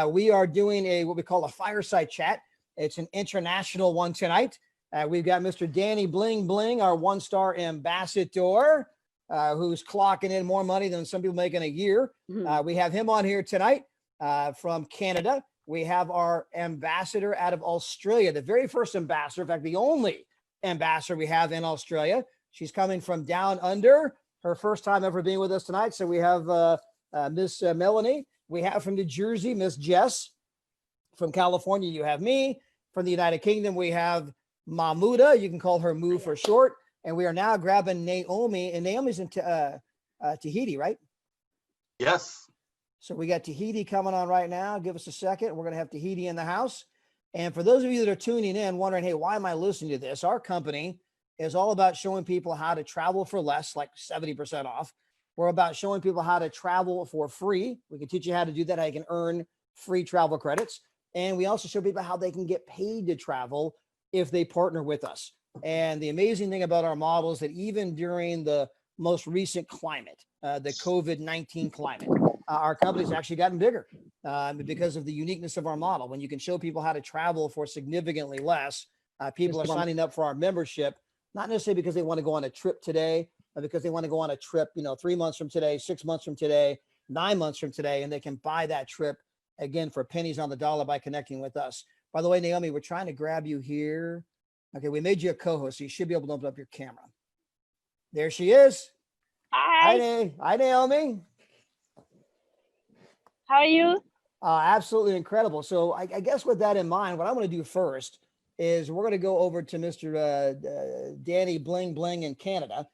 We are doing what we call a fireside chat. It's an international one tonight. We've got Mr. Danny Bling Bling, our one-star ambassador, who's clocking in more money than some people make in a year. We have him on here tonight from Canada. We have our ambassador out of Australia, the very first ambassador, in fact, the only ambassador we have in Australia. She's coming from down under, her first time ever being with us tonight. So we have Miss Melanie. We have from New Jersey, Miss Jess. From California, you have me. From the United Kingdom, we have Mahmuda. You can call her Moo for short. And we are now grabbing Naomi. And Naomi's in Tahiti, right? Yes. So we got Tahiti coming on right now. Give us a second. We're going to have Tahiti in the house. And for those of you that are tuning in, wondering, hey, why am I listening to this? Our company is all about showing people how to travel for less, like 70% off. We're about showing people how to travel for free. We can teach you how to do that, how you can earn free travel credits. And we also show people how they can get paid to travel if they partner with us. And the amazing thing about our model is that even during the most recent climate, the COVID-19 climate, our company's actually gotten bigger because of the uniqueness of our model. When you can show people how to travel for significantly less, people are signing up for our membership, not necessarily because they want to go on a trip today, but because they want to go on a trip, 3 months from today, 6 months from today, 9 months from today, and they can buy that trip again for pennies on the dollar by connecting with us. By the way, Naomi, we're trying to grab you here. Okay, we made you a co-host, so you should be able to open up your camera. There she is. Hi. Hi, Naomi. How are you? Absolutely incredible. So I guess with that in mind, what I'm going to do first is we're going to go over to Mr. Danny Bling Bling in Canada,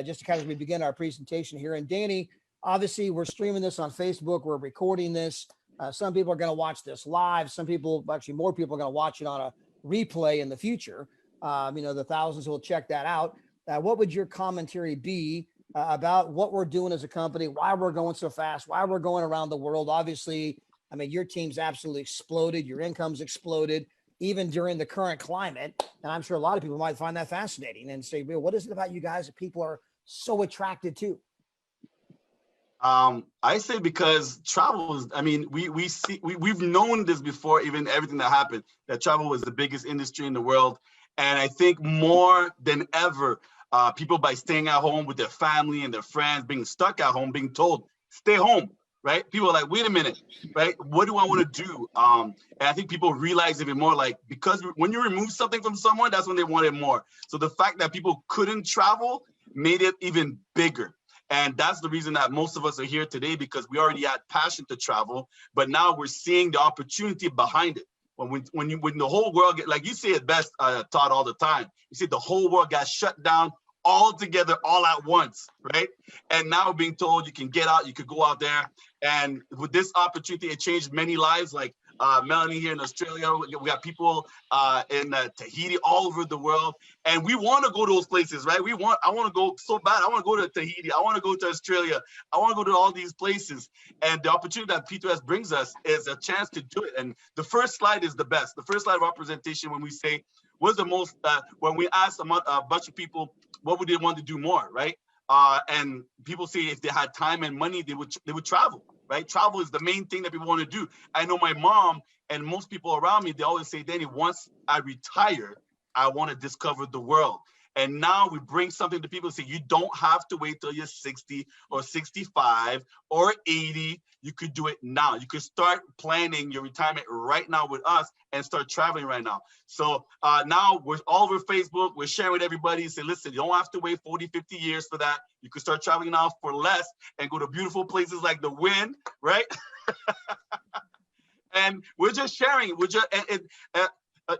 just to kind of as we begin our presentation here. And Danny, obviously, we're streaming this on Facebook. We're recording this. Some people are going to watch this live. Some people, actually more people are going to watch it on a replay in the future. The thousands who will check that out. What would your commentary be about what we're doing as a company, why we're going so fast, why we're going around the world? Obviously, I mean, your team's absolutely exploded. Your income's exploded, even during the current climate. And I'm sure a lot of people might find that fascinating and say, what is it about you guys that people are so attracted to? I say because travel is, I mean, we've known this before, even everything that happened, that travel was the biggest industry in the world. And I think more than ever, people by staying at home with their family and their friends, being stuck at home, being told, stay home, right? People are like, wait a minute, right? What do I want to do? And I think people realize even more, like, because when you remove something from someone, that's when they want it more. So the fact that people couldn't travel made it even bigger. And that's the reason that most of us are here today, because we already had passion to travel, but now we're seeing the opportunity behind it. When the whole world like you say it best, Todd, all the time. You see the whole world got shut down all together, all at once, right? And now being told you can get out, you could go out there, and with this opportunity, it changed many lives. Like Melanie here in Australia, we got people in Tahiti, all over the world, and we want to go to those places, right? I want to go so bad. I want to go to Tahiti. I want to go to Australia. I want to go to all these places, and the opportunity that P2S brings us is a chance to do it. And the first slide is the best. The first slide of our presentation, when we say what's the most, when we ask a bunch of people what would they want to do more, right? And people say if they had time and money, they would travel. Right? Travel is the main thing that people want to do. I know my mom and most people around me, they always say, Danny, once I retire, I want to discover the world. And now we bring something to people and say, you don't have to wait till you're 60 or 65 or 80. You could do it now. You could start planning your retirement right now with us and start traveling right now. So now we're all over Facebook. We're sharing with everybody. Say, listen, you don't have to wait 40, 50 years for that. You can start traveling now for less and go to beautiful places like the Wind, right? And we're just sharing.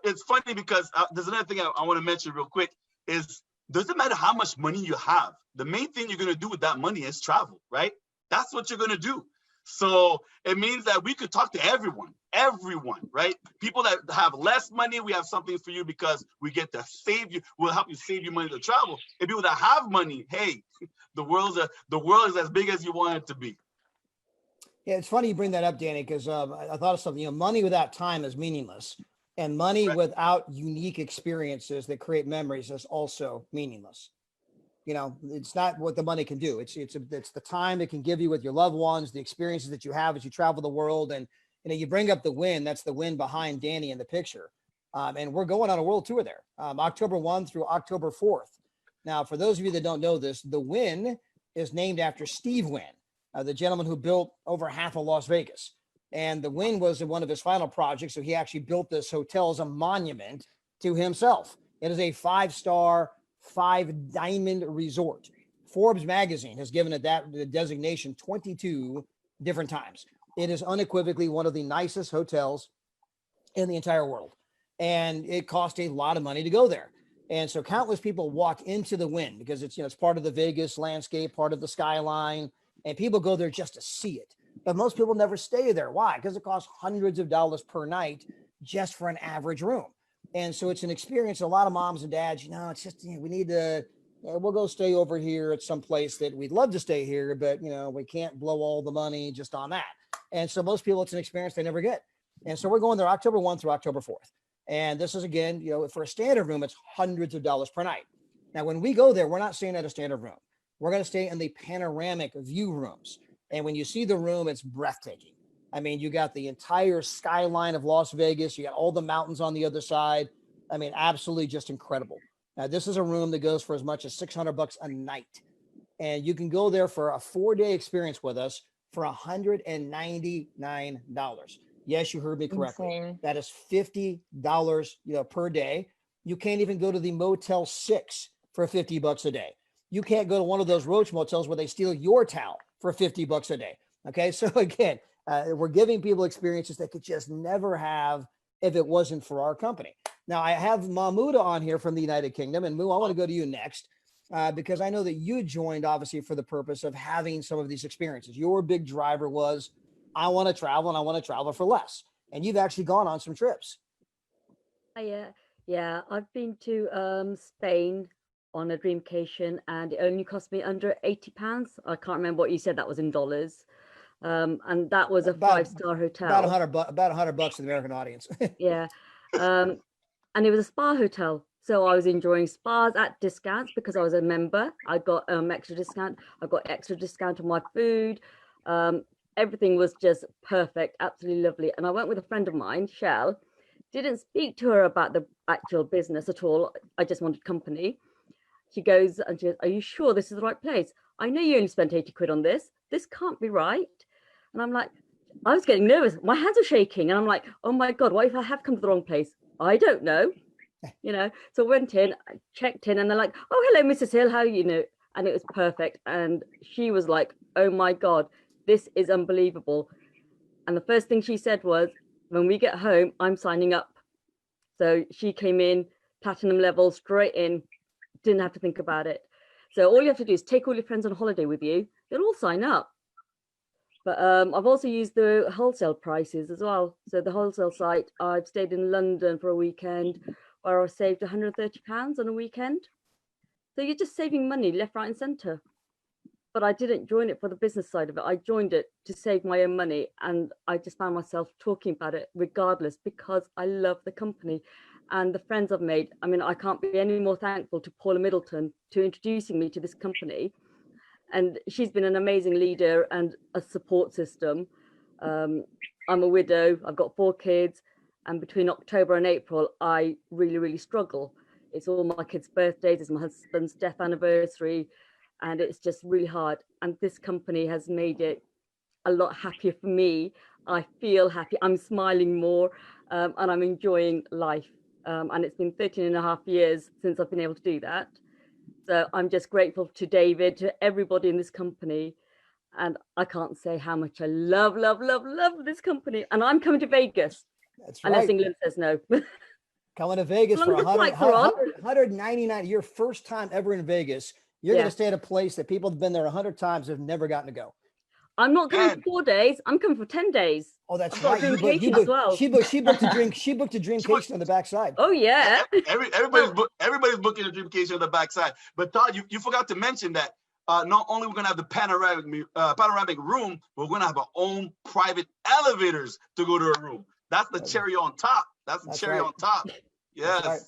It's funny because there's another thing I want to mention real quick is doesn't matter how much money you have. The main thing you're going to do with that money is travel, right? That's what you're going to do. So it means that we could talk to everyone, right? People that have less money, we have something for you because we get to save you. We'll help you save you money to travel. And people that have money, hey, the world is as big as you want it to be. Yeah, it's funny you bring that up, Danny, because I thought of something. Money without time is meaningless. And money without unique experiences that create memories is also meaningless. It's not what the money can do. It's the time it can give you with your loved ones, the experiences that you have as you travel the world. And you bring up the Wynn, that's the Wynn behind Danny in the picture. And we're going on a world tour there, October 1 through October 4th. Now, for those of you that don't know this, the Wynn is named after Steve Wynn, the gentleman who built over half of Las Vegas. And the Wynn was one of his final projects. So he actually built this hotel as a monument to himself. It is a 5-star, 5-diamond resort. Forbes magazine has given it the designation 22 different times. It is unequivocally one of the nicest hotels in the entire world. And it cost a lot of money to go there. And so countless people walk into the Wynn because it's, it's part of the Vegas landscape, part of the skyline, and people go there just to see it. But most people never stay there. Why? Because it costs hundreds of dollars per night just for an average room. And so it's an experience. A lot of moms and dads, it's just, we need to, we'll go stay over here at some place that we'd love to stay here, but, we can't blow all the money just on that. And so most people, it's an experience they never get. And so we're going there October 1 through October 4th. And this is, again, for a standard room, it's hundreds of dollars per night. Now, when we go there, we're not staying at a standard room. We're going to stay in the panoramic view rooms. And when you see the room, it's breathtaking. I mean, you got the entire skyline of Las Vegas. You got all the mountains on the other side. I mean, absolutely just incredible. Now, this is a room that goes for as much as $600 a night. And you can go there for a 4-day experience with us for $199. Yes, you heard me correctly. Insane. That is $50, per day. You can't even go to the Motel 6 for $50 a day. You can't go to one of those roach motels where they steal your towel for $50 a day. Okay. So again, we're giving people experiences they could just never have if it wasn't for our company. Now I have Mahmouda on here from the United Kingdom, and Moo, I want to go to you next because I know that you joined obviously for the purpose of having some of these experiences. Your big driver was, I want to travel and I want to travel for less. And you've actually gone on some trips. Yeah. I've been to Spain on a dreamcation, and it only cost me under £80. I can't remember what you said. That was in dollars. And that was a 5-star hotel. About $100 to the American audience. Yeah. And it was a spa hotel. So I was enjoying spas at discounts because I was a member. I got extra discount. I got extra discount on my food. Everything was just perfect, absolutely lovely. And I went with a friend of mine, Shell. Didn't speak to her about the actual business at all. I just wanted company. She goes and she goes, "Are you sure this is the right place? I know you only spent 80 quid on this. This can't be right." And I'm like, I was getting nervous. My hands are shaking. And I'm like, oh my God, what if I have come to the wrong place? I don't know. So I went in, I checked in, and they're like, "Oh, hello, Mrs. Hill, how are you?" And it was perfect. And she was like, "Oh my God, this is unbelievable." And the first thing she said was, "When we get home, I'm signing up." So she came in, platinum level, straight in, didn't have to think about it. So all you have to do is take all your friends on holiday with you. They'll all sign up. But I've also used the wholesale prices as well. So the wholesale site, I've stayed in London for a weekend where I saved £130 on a weekend. So you're just saving money left, right and centre. But I didn't join it for the business side of it. I joined it to save my own money. And I just found myself talking about it regardless because I love the company and the friends I've made. I mean, I can't be any more thankful to Paula Middleton to introducing me to this company. And she's been an amazing leader and a support system. I'm a widow. I've got 4 kids. And between October and April, I really, really struggle. It's all my kids' birthdays. It's my husband's death anniversary. And it's just really hard. And this company has made it a lot happier for me. I feel happy. I'm smiling more and I'm enjoying life. And it's been 13 and a half years since I've been able to do that. So I'm just grateful to David, to everybody in this company. And I can't say how much I love this company. And I'm coming to Vegas. That's right. Unless England says no. Coming to Vegas for $199. Your first time ever in Vegas. You're going to stay at a place that people have been there 100 times have never gotten to go. I'm not coming for 4 days. I'm coming for 10 days. Oh, that's right. She booked a dreamcation on the backside. Oh yeah. Everybody's booking a dreamcation on the backside. But Todd, you forgot to mention that not only we're gonna have the panoramic room, but we're gonna have our own private elevators to go to a room. That's the cherry on top. That's the cherry on top. Yes. Right.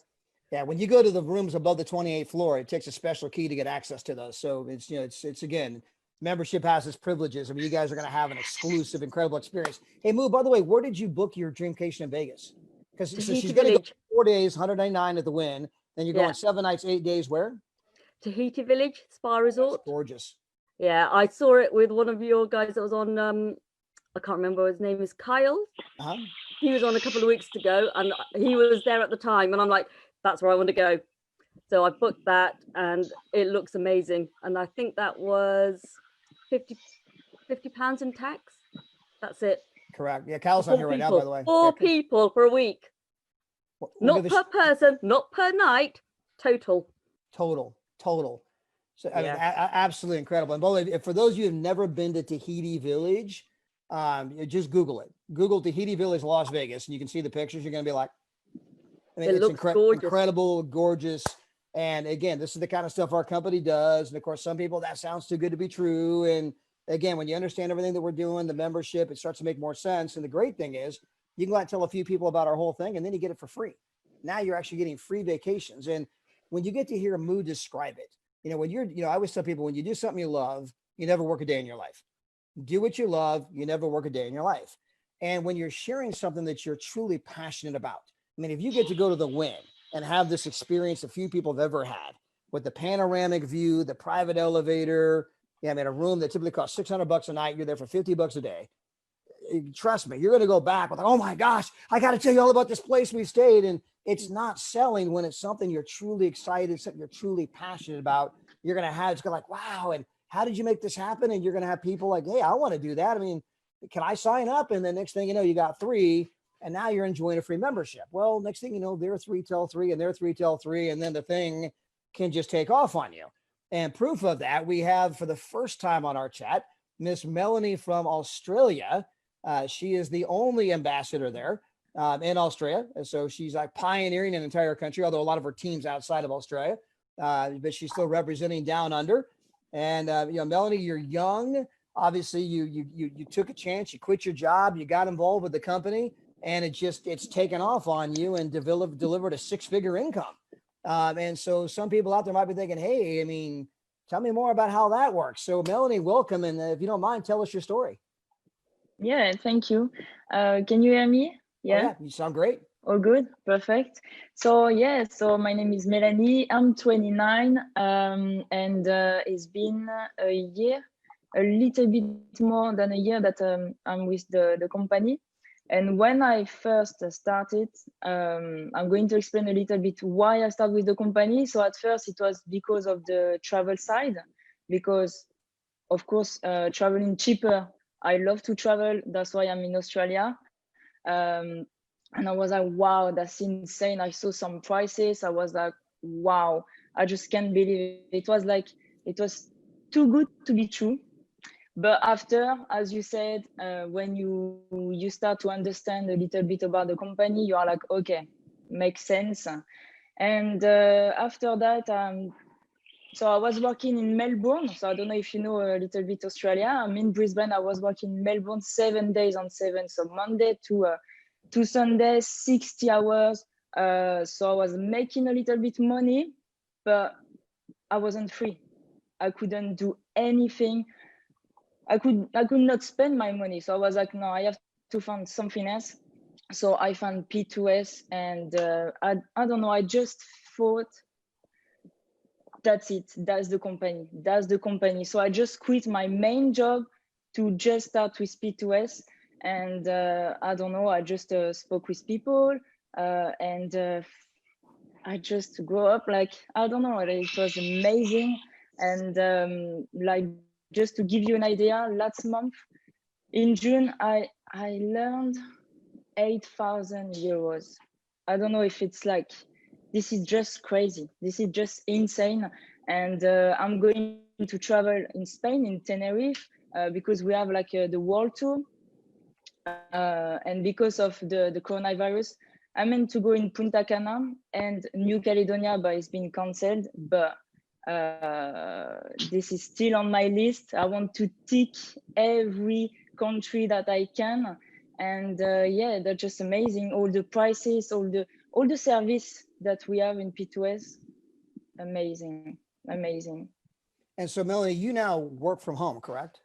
Yeah, when you go to the rooms above the 28th floor, it takes a special key to get access to those. So it's again, membership has its privileges. I mean, you guys are going to have an exclusive, incredible experience. Hey, Moo, by the way, where did you book your dreamcation in Vegas? Because so she's Tahiti going to go Village. 4 days, 199 at the Win. Then you're going 7 nights, 8 days. Where? Tahiti Village Spa Resort. That's gorgeous. Yeah, I saw it with one of your guys that was on. I can't remember his name is Kyle. He was on a couple of weeks ago, and he was there at the time, and I'm like, that's where I want to go. So I booked that, and it looks amazing. And I think that was 50 pounds in tax. That's it. Correct. Yeah, Kyle's on here right now, by the way. 4 people for a week. Not per person, not per night. Total. So I mean, absolutely incredible. And by the way, for those of you who've never been to Tahiti Village, just Google it. Google Tahiti Village, Las Vegas, and you can see the pictures. You're going to be like, I mean, it's incredible, gorgeous. And again, this is the kind of stuff our company does. And of course, some people, that sounds too good to be true. And again, when you understand everything that we're doing, the membership, it starts to make more sense. And the great thing is you can go out and tell a few people about our whole thing, and then you get it for free. Now you're actually getting free vacations. And when you get to hear Moo describe it, when you're, I always tell people, when you do something you love, you never work a day in your life. Do what you love, you never work a day in your life. And when you're sharing something that you're truly passionate about, I mean, if you get to go to the Win and have this experience a few people have ever had with the panoramic view, the private elevator, a room that typically costs $600 a night, you're there for $50 a day. Trust me, you're going to go back with, oh my gosh, I got to tell you all about this place we stayed. And it's not selling when it's something you're truly excited, something you're truly passionate about. You're going to have, it's going to like, wow. And how did you make this happen? And you're going to have people like, hey, I want to do that. I mean, can I sign up? And the next thing you know, you got 3, and now you're enjoying a free membership. Well, next thing you know, they're 3 tell 3 and they're 3 tell 3. And then the thing can just take off on you. And proof of that, we have for the first time on our chat, Miss Melanie from Australia. She is the only ambassador there in Australia. So she's like pioneering an entire country, although a lot of her team's outside of Australia, but she's still representing down under. And, Melanie, you're young. Obviously, you took a chance, you quit your job, you got involved with the company, and it's taken off on you and delivered a 6-figure income. And so some people out there might be thinking, hey, I mean, tell me more about how that works. So Melanie, welcome. And if you don't mind, tell us your story. Yeah, thank you. Can you hear me? Yeah. Oh, yeah, you sound great. Oh, good. Perfect. So my name is Melanie. I'm 29, and it's been a year, a little bit more than a year that I'm with the company. And when I first started, I'm going to explain a little bit why I started with the company. So at first it was because of the travel side, because of course, traveling cheaper. I love to travel. That's why I'm in Australia. And I was like, wow, that's insane. I saw some prices. I was like, wow, I just can't believe it. It was too good to be true. But after, as you said, when you start to understand a little bit about the company, you are like, okay, makes sense. And after that, so I was working in Melbourne. So I don't know if you know a little bit Australia. I'm in Brisbane. I was working in Melbourne 7 days on 7. So Monday to Sunday, 60 hours. So I was making a little bit money, but I wasn't free. I couldn't do anything. I could not spend my money. So I was like, no, I have to find something else. So I found P2S, and I don't know, I just thought, that's it, that's the company. So I just quit my main job to just start with P2S. And I don't know, I just spoke with people, and I just grew up, like, I don't know, it was amazing. And like, just to give you an idea, last month in June, I learned 8,000 euros. I don't know if it's like, this is just crazy. This is just insane. And I'm going to travel in Spain, in Tenerife, because we have like the world tour. And because of the coronavirus, I meant to go in Punta Cana and New Caledonia, but it's been canceled. But this is still on my list. I want to tick every country that I can. And yeah, they're just amazing. All the prices, all the service that we have in P2S, amazing. And so Melanie, you now work from home, correct?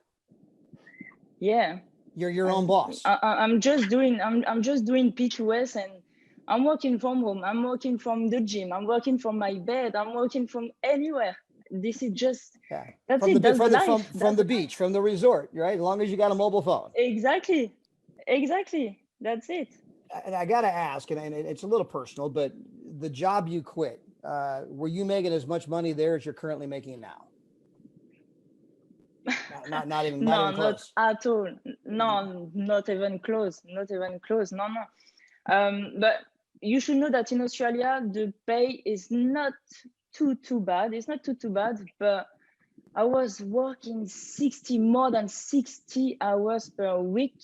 Yeah. You're your own boss. I'm just doing P2S, and I'm working from home. I'm working from the gym. I'm working from my bed. I'm working from anywhere. This is just, that's from it. That's the life. From the beach, from the resort, right? As long as you got a mobile phone. Exactly. That's it. And I got to ask, and it's a little personal, but the job you quit, were you making as much money there as you're currently making now? Not even close. Not at all. No, not even close. Not even close. No. But you should know that in Australia, the pay is not too bad. It's not too bad, but I was working more than 60 hours per week.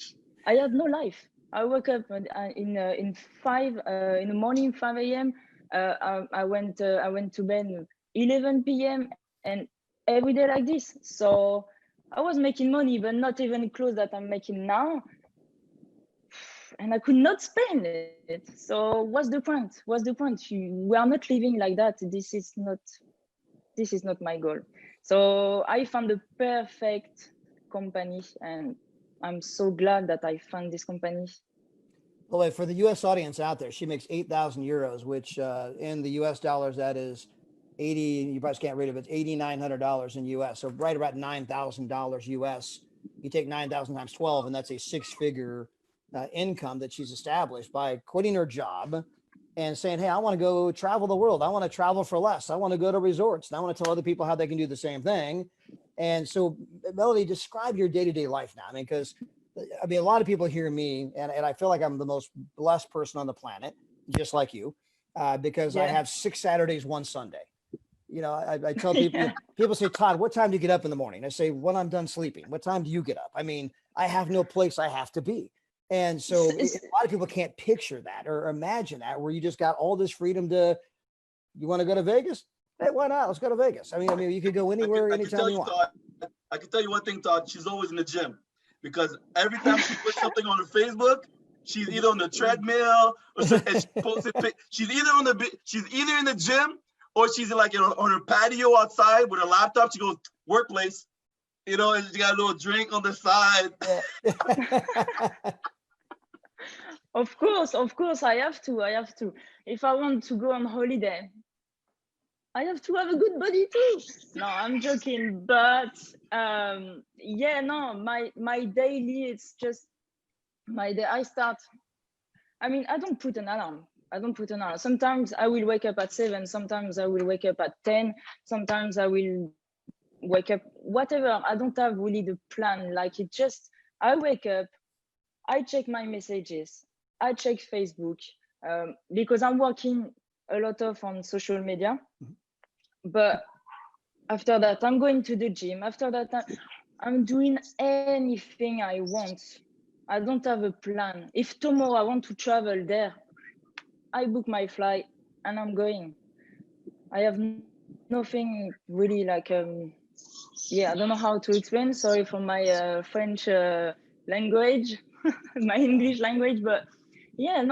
I had no life. I woke up in 5 in the morning, 5 a.m. I went to bed 11 p.m. and every day like this. So I was making money, but not even close that I'm making now. And I could not spend it. So what's the point? We are not living like that. This is not my goal. So I found the perfect company, and I'm so glad that I found this company. Well, for the U.S. audience out there, she makes 8,000 euros, which in the U.S. dollars, that is 80. You probably can't read it, but it's $8,900 in U.S. So right about $9,000 U.S. You take 9,000 times 12, and that's a six-figure income that she's established by quitting her job and saying, hey, I want to go travel the world. I want to travel for less. I want to go to resorts. And I want to tell other people how they can do the same thing. And so, Melody, describe your day-to-day life now. I mean, because a lot of people hear me, and I feel like I'm the most blessed person on the planet, just like you, because I have 6 Saturdays, 1 Sunday. You know, I tell people, people say, Todd, what time do you get up in the morning? I say, when I'm done sleeping. What time do you get up? I mean, I have no place I have to be. And so a lot of people can't picture that or imagine that, where you just got all this freedom to, you want to go to Vegas? Hey, why not? Let's go to Vegas. I mean, you could go anywhere, anytime you want. Todd, I can tell you one thing, Todd, she's always in the gym, because every time she puts something on her Facebook, she's either on the treadmill or she posted. She's either in the gym, or she's like on her patio outside with her laptop. She goes workplace, you know, and she got a little drink on the side. Of course, I have to. If I want to go on holiday, I have to have a good body too. No, I'm joking. But my daily, it's just my day. I don't put an alarm. Sometimes I will wake up at 7. Sometimes I will wake up at 10. Sometimes I will wake up, whatever. I don't have really the plan. Like, it just, I wake up, I check my messages, I check Facebook, because I'm working a lot on social media. But after that, I'm going to the gym. After that, I'm doing anything I want. I don't have a plan. If tomorrow I want to travel there, I book my flight and I'm going. I have nothing really like, I don't know how to explain. Sorry for my French language, my English language, but I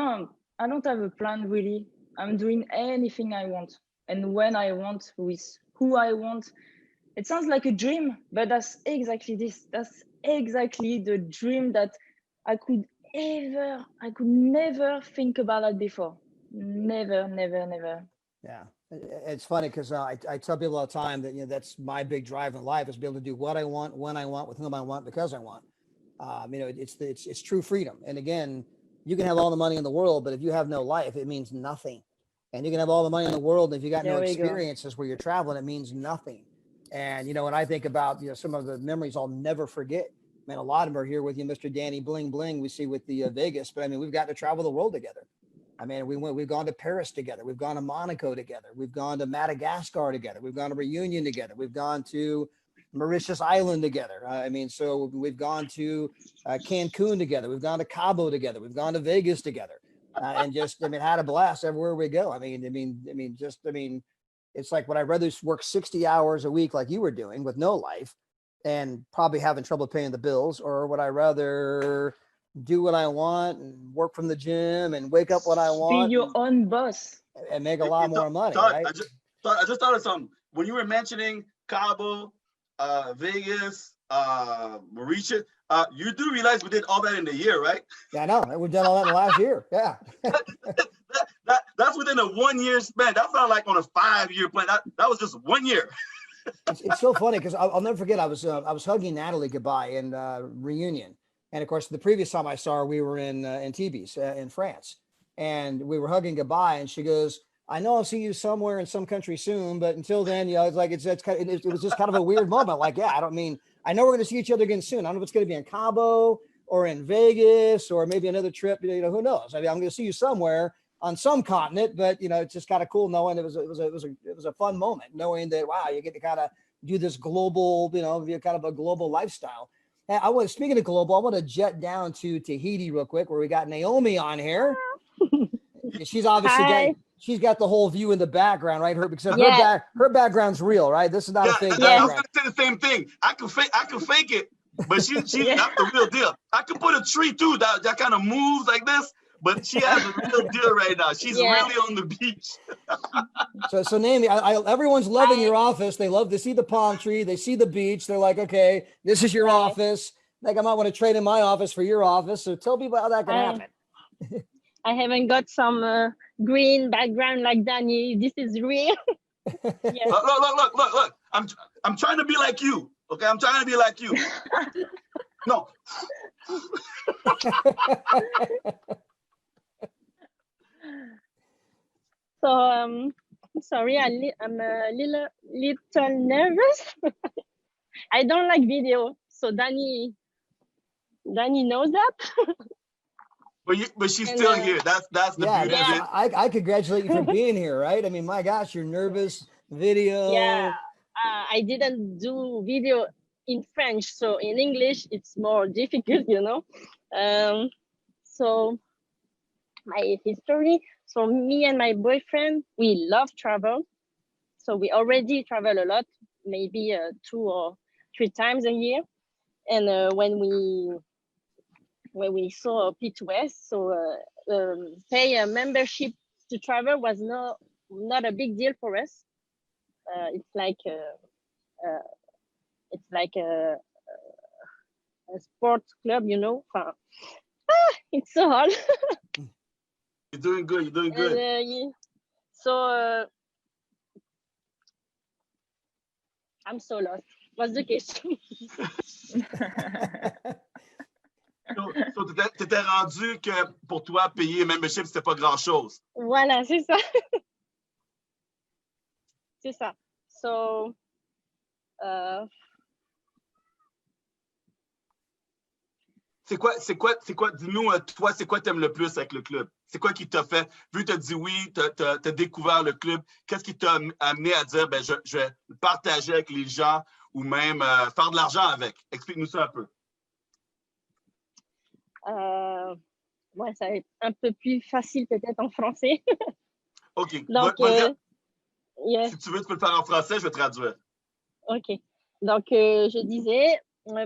don't have a plan really. I'm doing anything I want and when I want, with who I want. It sounds like a dream, but that's exactly this. That's exactly the dream that I could never think about that before. Never. Yeah. It's funny because I tell people all the time that, that's my big drive in life, is be able to do what I want, when I want, with whom I want, because I want. It's true freedom. And again, you can have all the money in the world, but if you have no life, it means nothing. And you can have all the money in the world, and if you got no experiences where you're traveling, it means nothing. And, when I think about, some of the memories I'll never forget, man, a lot of them are here with you, Mr. Danny Bling Bling, we see with the Vegas, but we've got to travel the world together. We've gone to Paris together. We've gone to Monaco together. We've gone to Madagascar together. We've gone to Reunion together. We've gone to Mauritius Island together. So we've gone to Cancun together. We've gone to Cabo together. We've gone to Vegas together. And just, had a blast everywhere we go. It's like, would I rather work 60 hours a week like you were doing with no life and probably having trouble paying the bills, or would I rather do what I want and work from the gym and wake up when I want? Be your own boss. And make a lot more money, Todd, right? I just thought of something. When you were mentioning Cabo Vegas, Mauritius. You do realize we did all that in a year, right? Yeah, I know. We've done all that in the last year. Yeah. That's within a 1 year span. That's not like on a 5-year plan. That was just 1 year. It's so funny because I'll never forget. I was hugging Natalie goodbye in reunion, and of course the previous time I saw her, we were in Tibes in France, and we were hugging goodbye, and she goes, "I know I'll see you somewhere in some country soon, but until then, you know, it's like it's kind of, it was just kind of a weird moment. Like, yeah, I know we're going to see each other again soon. I don't know if it's going to be in Cabo or in Vegas or maybe another trip. You know, who knows? I mean, I'm going to see you somewhere on some continent, but you know, it's just kind of cool knowing it was a fun moment, knowing that wow, you get to kind of do this global, you know, kind of a global lifestyle. And speaking of global, I want to jet down to Tahiti real quick, where we got Naomi on here. She's obviously she's got the whole view in the background, right? Her background's real, right? This is not a fake background. I was gonna say the same thing. I can fake it, but she's not the real deal. I can put a tree too that kind of moves like this. But she has a real deal right now. She's really on the beach. So Naomi, everyone's loving your office. They love to see the palm tree. They see the beach. They're like, okay, this is your office. Like, I might want to trade in my office for your office. So tell people how that can happen. I haven't got some green background like Danny. This is real. Yes. Look. I'm trying to be like you. Okay, I'm trying to be like you. No. So I'm sorry, I'm a little nervous. I don't like video, so Danny knows that. But she's still here. That's the beauty of it. I congratulate you for being here, right? I mean, my gosh, you're nervous. Video. Yeah, I didn't do video in French, so in English it's more difficult, you know. So my history. So me and my boyfriend, we love travel. So we already travel a lot, maybe 2 or 3 times a year. And when we saw P2S, so pay a membership to travel was not a big deal for us. It's like a sports club, you know. It's so hard. You're doing good. You're doing good. And, so I'm so lost. What's the question? So t'étais rendu que pour toi, payer membership, c'était pas grand-chose. Voilà, c'est ça. C'est ça. So, c'est quoi, dis-nous, toi, c'est quoi t'aimes le plus avec le club? C'est quoi qui t'a fait, vu que t'as dit oui, t'as découvert le club, qu'est-ce qui t'a amené à dire, ben, je vais partager avec les gens ou même faire de l'argent avec? Explique-nous ça un peu. Ouais, ça va être un peu plus facile peut-être en français. OK. Donc, si tu veux, tu peux le faire en français, je vais traduire. OK. Donc, je disais,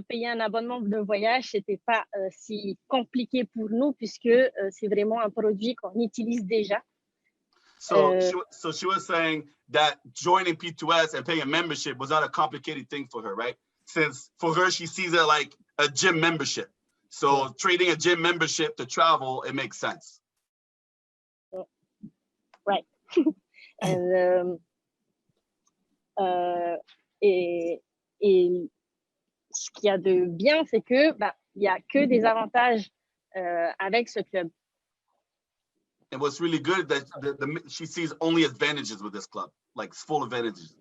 payer un abonnement de voyage, c'était pas si compliqué pour nous puisque c'est vraiment un produit qu'on utilise déjà. So she was saying that joining P2S and paying a membership was not a complicated thing for her, right? Since for her, she sees it like a gym membership. So trading a gym membership to travel, it makes sense. Right. And, et ce qu'il y a de bien, c'est que il y a que des avantages avec ce club. And what's really good that she sees only advantages with this club, like full advantages.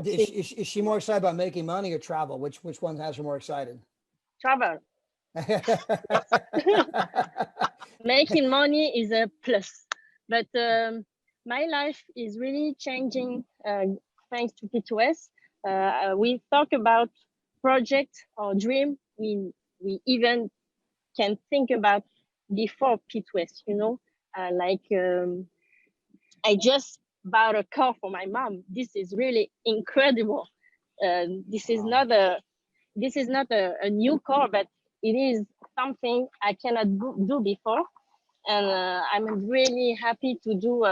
Is she more excited about making money or travel? Which one has her more excited? Travel. Making money is a plus, but my life is really changing thanks to P2S. We talk about project or dream we even can think about before P2S, you know, I just bought a car for my mom. This is really incredible. This is not a new car, but it is something I cannot do before, and I'm really happy to do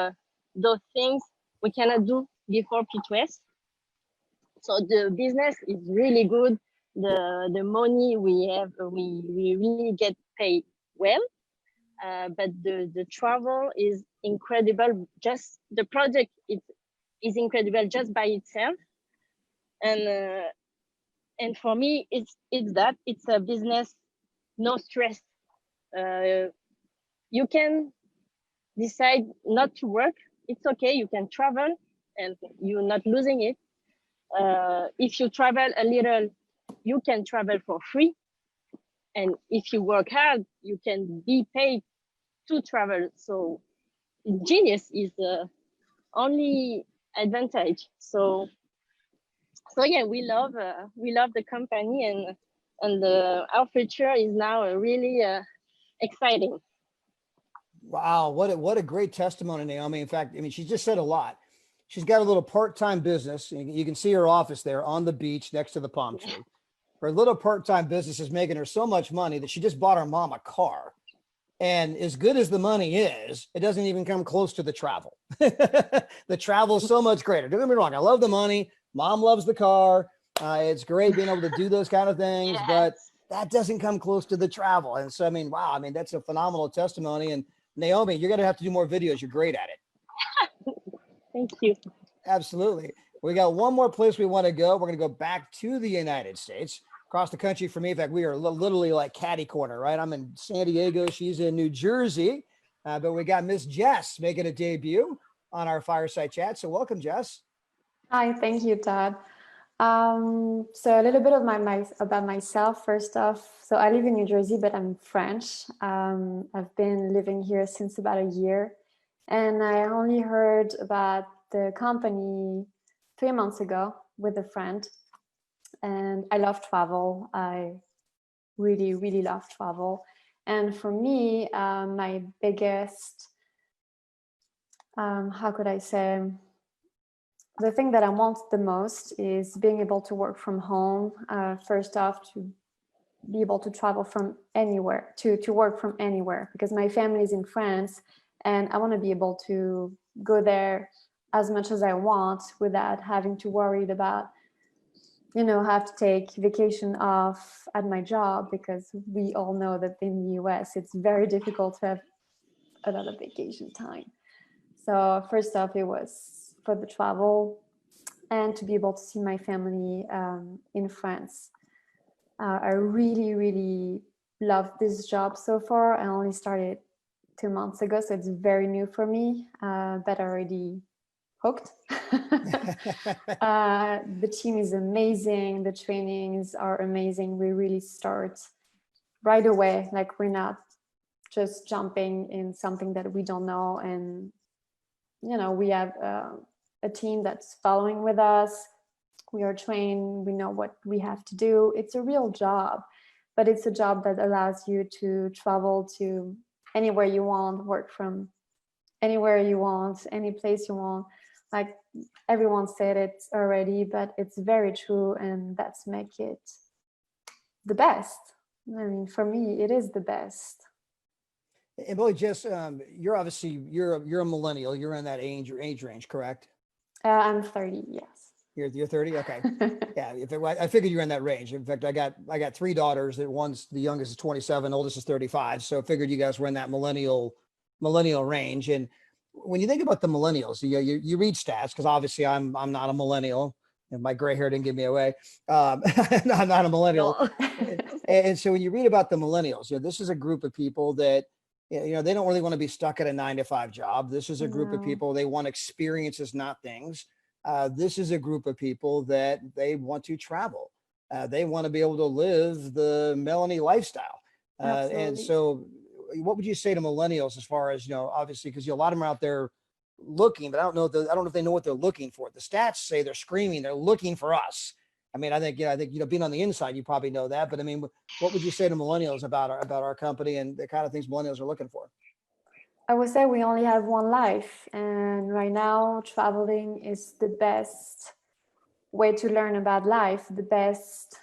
those things we cannot do before P2S. So the business is really good. The money we have, we really get paid well. But the travel is incredible. Just the project is incredible just by itself. And for me, it's a business, no stress. You can decide not to work. It's okay. You can travel, and you're not losing it. If you travel a little, you can travel for free. And if you work hard, you can be paid to travel. So genius is the only advantage. So yeah, we love the company, and our future is now really exciting. Wow, what a great testimony, Naomi. In fact, I mean, she just said a lot. She's got a little part-time business. You can see her office there on the beach next to the palm tree. Her little part-time business is making her so much money that she just bought her mom a car. And as good as the money is, it doesn't even come close to the travel. The travel is so much greater. Don't get me wrong. I love the money. Mom loves the car. It's great being able to do those kind of things, but that doesn't come close to the travel. And so, I mean, wow, I mean, that's a phenomenal testimony. And Naomi, you're going to have to do more videos. You're great at it. Thank you. Absolutely. We got one more place we want to go. We're going to go back to the United States, across the country for me. In fact, we are literally like catty corner, right? I'm in San Diego. She's in New Jersey. But we got Miss Jess making a debut on our fireside chat. So welcome, Jess. Hi, thank you, Todd. So a little bit of about myself. First off, so I live in New Jersey, but I'm French. I've been living here since about a year, and I only heard about the company 3 months ago with a friend. And I love travel. I really, really love travel. And for me, my biggest, how could I say, the thing that I want the most is being able to work from home. First off, to be able to travel from anywhere, to work from anywhere, because my family is in France, and I want to be able to go there as much as I want without having to worry about, have to take vacation off at my job, because we all know that in the US, it's very difficult to have a lot of vacation time. So first off, it was for the travel and to be able to see my family in France. I really, really love this job so far. I only started 2 months ago, so it's very new for me, but already hooked. The team is amazing. The trainings are amazing. We really start right away. Like, we're not just jumping in something that we don't know. And, we have a team that's following with us. We are trained. We know what we have to do. It's a real job, but it's a job that allows you to travel to anywhere you want, work from anywhere you want, any place you want. Like, everyone said it already, but it's very true, and that's make it the best. I mean, for me, it is the best. And boy, Jess, you're obviously you're a millennial. You're in that age range, correct? I'm 30. Yes. You're 30. Okay. Yeah. I figured you're in that range. In fact, I got 3 daughters. That the youngest is 27, oldest is 35. So I figured you guys were in that millennial range. And when you think about the millennials, you read stats, because obviously I'm not a millennial, and my gray hair didn't give me away. I'm not a millennial. And so when you read about the millennials, this is a group of people that, they don't really want to be stuck at a 9-to-5 job. This is a group of people, they want experiences, not things. This is a group of people that they want to travel. They want to be able to live the Melanie lifestyle. And so what would you say to millennials as far as, obviously, because a lot of them are out there looking, but I don't know if they know what they're looking for. The stats say they're screaming, they're looking for us. I mean, I think being on the inside, you probably know that, but I mean, what would you say to millennials about our company and the kind of things millennials are looking for? I would say we only have one life, and right now traveling is the best way to learn about life. The best,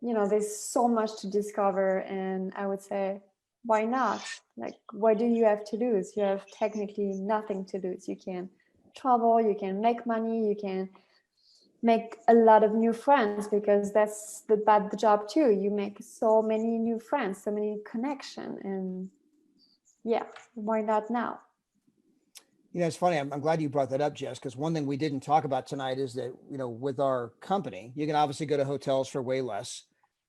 there's so much to discover, and I would say, why not? Like, what do you have to lose? You have technically nothing to lose. You can travel, you can make money, you can make a lot of new friends, because that's the job too. You make so many new friends, so many connection, and yeah, why not now? You know, it's funny. I'm glad you brought that up, Jess, because one thing we didn't talk about tonight is that, you know, with our company, you can obviously go to hotels for way less.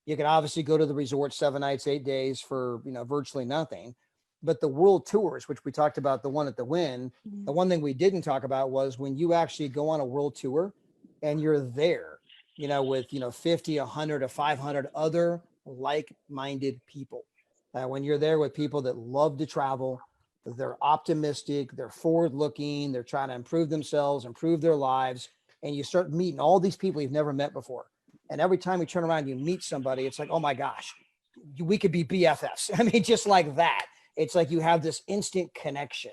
You can obviously go to the resort 7 nights, 8 days for, you know, virtually nothing. But the world tours, which we talked about, the one at the Wynn, the one thing we didn't talk about was when you actually go on a world tour and you're there, you know, with, you know, 50, 100 or 500 other like-minded people. When you're there with people that love to travel, they're optimistic, they're forward looking, they're trying to improve themselves, improve their lives. And you start meeting all these people you've never met before. And every time you turn around, you meet somebody, it's like, oh my gosh, we could be BFFs. I mean, just like that. It's like you have this instant connection.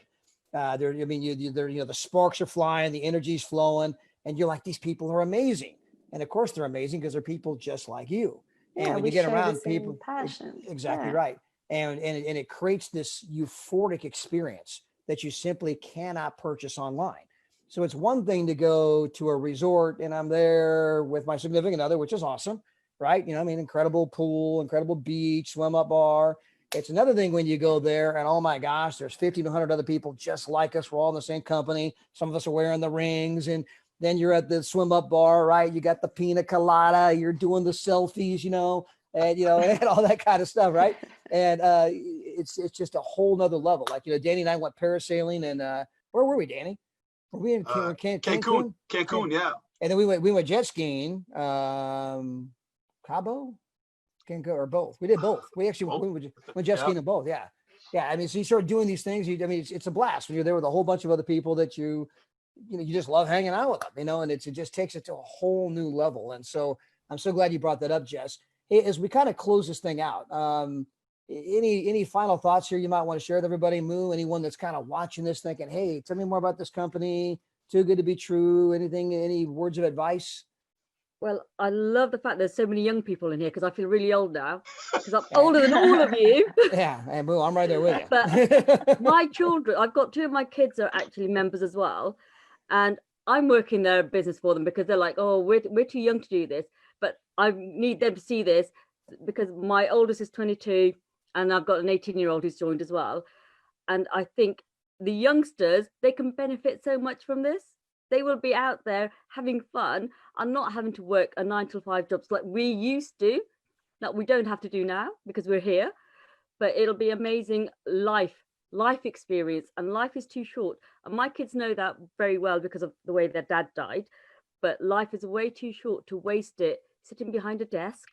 There, I mean, you know, the sparks are flying, the energy's flowing, and you're like, these people are amazing. And of course, they're amazing because they're people just like you. And Yeah, when we you get share around the same people, passion. exactly Yeah. right. And it creates this euphoric experience that you simply cannot purchase online. So it's one thing to go to a resort and I'm there with my significant other, which is awesome, right? You know, I mean, incredible pool, incredible beach, swim up bar. It's another thing when you go there and oh my gosh, there's 50 to 100 other people just like us. We're all in the same company. Some of us are wearing the rings, and then you're at the swim up bar, right? You got the pina colada, you're doing the selfies, you know, and and all that kind of stuff, right? And it's just a whole nother level. Like, you know, Danny and I went parasailing, and where were we, Danny? Were we in Cancun? Cancun, yeah. And then we went jet skiing, Cabo, Cancun, or both. We did both. We actually went jet skiing in both. Yeah, yeah. I mean, so you start doing these things. I mean, it's a blast when you're there with a whole bunch of other people that you just love hanging out with them. You know, and it just takes it to a whole new level. And so I'm so glad you brought that up, Jess. Hey, as we kind of close this thing out, any final thoughts here you might want to share with everybody? Moo, anyone that's kind of watching this thinking, hey, tell me more about this company, too good to be true, anything, any words of advice? Well, I love the fact there's so many young people in here because I feel really old now because I'm older than all of you. Yeah, and Moo, I'm right there with you. But my children, I've got 2 of my kids are actually members as well, and I'm working their business for them because they're like, oh, we're too young to do this, but I need them to see this because my oldest is 22 and I've got an 18-year-old who's joined as well. And I think the youngsters, they can benefit so much from this. They will be out there having fun and not having to work a 9 to 5 jobs like we used to, that we don't have to do now because we're here. But it'll be amazing life experience, and life is too short. And my kids know that very well because of the way their dad died. But life is way too short to waste it sitting behind a desk.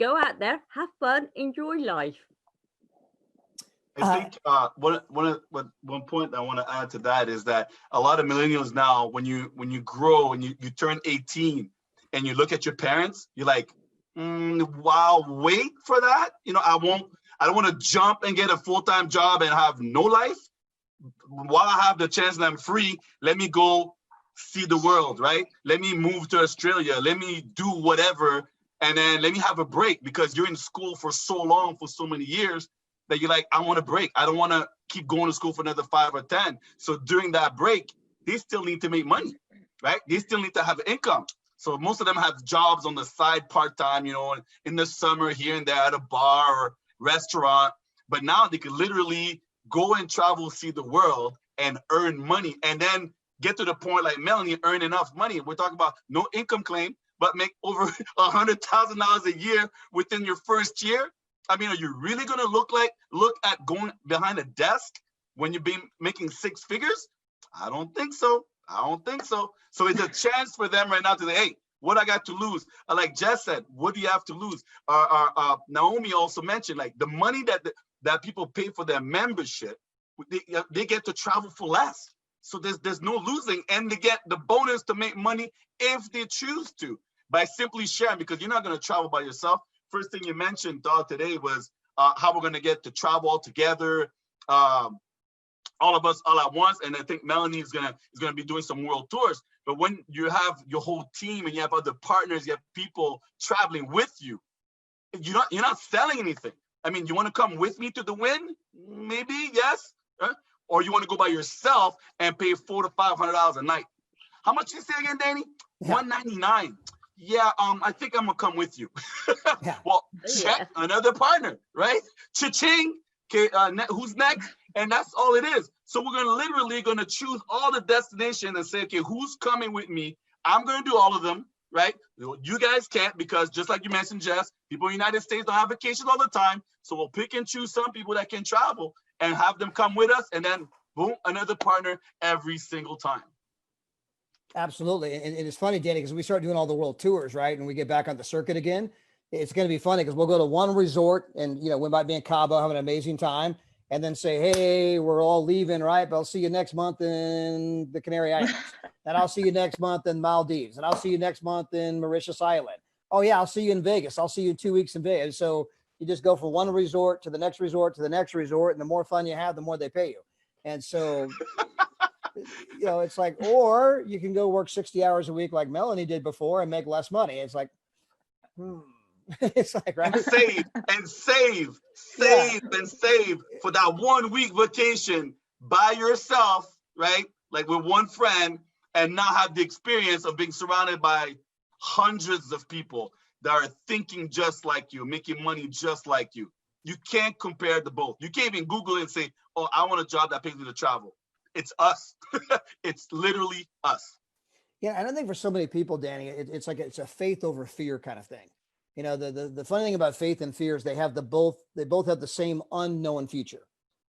Go out there, have fun, enjoy life. I think one point I want to add to that is that a lot of millennials now, when you grow and you turn 18 and you look at your parents, you're like, wow, wait for that. You know, I don't want to jump and get a full-time job and have no life. While I have the chance and I'm free, let me go see the world, right? Let me move to Australia. Let me do whatever. And then let me have a break, because you're in school for so long, for so many years, that you're like, I want a break. I don't want to keep going to school for another 5 or 10. So during that break, they still need to make money, right? They still need to have income. So most of them have jobs on the side part-time, you know, in the summer here and there at a bar or restaurant. But now they can literally go and travel, see the world, and earn money. And then get to the point like Melanie, earn enough money. We're talking about no income claim, but make over $100,000 a year within your first year. I mean, are you really going to look at going behind a desk when you've been making 6 figures? I don't think so. So it's a chance for them right now to say, hey, what I got to lose? Like Jess said, what do you have to lose? Naomi also mentioned, like, the money that people pay for their membership, they get to travel for less. So there's no losing, and they get the bonus to make money if they choose to, by simply sharing, because you're not going to travel by yourself. First thing you mentioned, Todd, today was how we're going to get to travel all together, all of us all at once. And I think Melanie is gonna be doing some world tours. But when you have your whole team and you have other partners, you have people traveling with you, you're not selling anything. I mean, you want to come with me to the Wynn? Maybe, yes. Or you want to go by yourself and pay $400 to $500 a night. How much you say again, Danny? Yeah. $199. Yeah, I think I'm gonna come with you. Yeah. Well, Yeah. check another partner, right? Cha-ching. Okay, who's next? And that's all it is. So we're gonna choose all the destinations and say, okay, who's coming with me? I'm gonna do all of them, right? You guys can't, because just like you mentioned, Jess, people in the United States don't have vacations all the time. So we'll pick and choose some people that can travel and have them come with us, and then boom, another partner every single time. Absolutely. And it's funny, Danny, because we start doing all the world tours, right? And we get back on the circuit again. It's going to be funny because we'll go to one resort and, you know, we might be in Cabo, have an amazing time, and then say, hey, we're all leaving, right? But I'll see you next month in the Canary Islands. And I'll see you next month in Maldives. And I'll see you next month in Mauritius Island. Oh, yeah, I'll see you in Vegas. I'll see you in 2 weeks in Vegas. So you just go from one resort to the next resort to the next resort. And the more fun you have, the more they pay you. And so you know, it's like, or you can go work 60 hours a week like Melanie did before and make less money. It's like, it's like, right? And save and save, Yeah. save and save for that 1 week vacation by yourself, right? Like with one friend, and not have the experience of being surrounded by hundreds of people that are thinking just like you, making money just like you. You can't compare the both. You can't even Google it and say, oh, I want a job that pays me to travel. It's us. It's literally us. Yeah. I don't think for so many people, Danny, it's like, it's a faith over fear kind of thing. You know, the funny thing about faith and fear is they both have the same unknown future.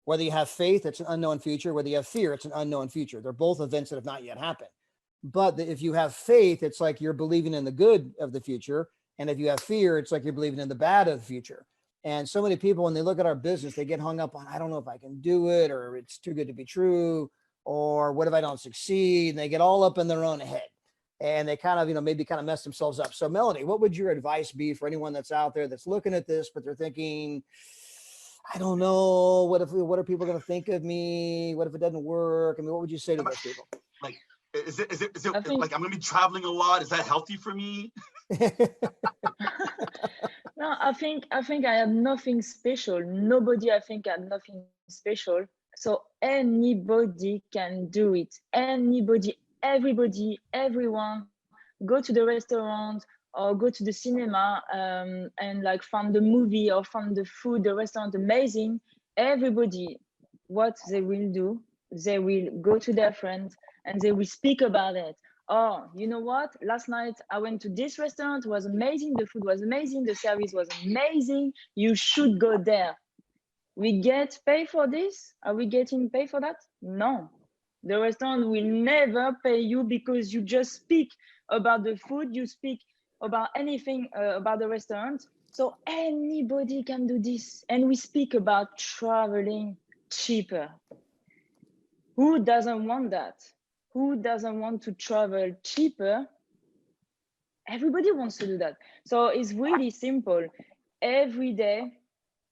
Whether you have faith, it's an unknown future. Whether you have fear, it's an unknown future. They're both events that have not yet happened. But if you have faith, it's like you're believing in the good of the future. And if you have fear, it's like you're believing in the bad of the future. And so many people, when they look at our business, they get hung up on, I don't know if I can do it, or it's too good to be true, or what if I don't succeed? And they get all up in their own head. And they kind of, you know, maybe kind of mess themselves up. So Melanie, what would your advice be for anyone that's out there that's looking at this, but they're thinking, I don't know, what are people going to think of me? What if it doesn't work? I mean, what would you say to those people? Like, is it think- like I'm going to be traveling a lot? Is that healthy for me? No, I think I had nothing special. Nobody, I think, had nothing special. So anybody can do it. Anybody, everybody, everyone, go to the restaurant or go to the cinema and like find the movie or find the food, the restaurant amazing. Everybody, what they will do, they will go to their friends and they will speak about it. Oh, you know what? Last night I went to this restaurant, it was amazing. The food was amazing. The service was amazing. You should go there. We get paid for this? Are we getting paid for that? No. The restaurant will never pay you because you just speak about the food, you speak about anything about the restaurant. So anybody can do this. And we speak about traveling cheaper. Who doesn't want that? Who doesn't want to travel cheaper? Everybody wants to do that. So it's really simple. Every day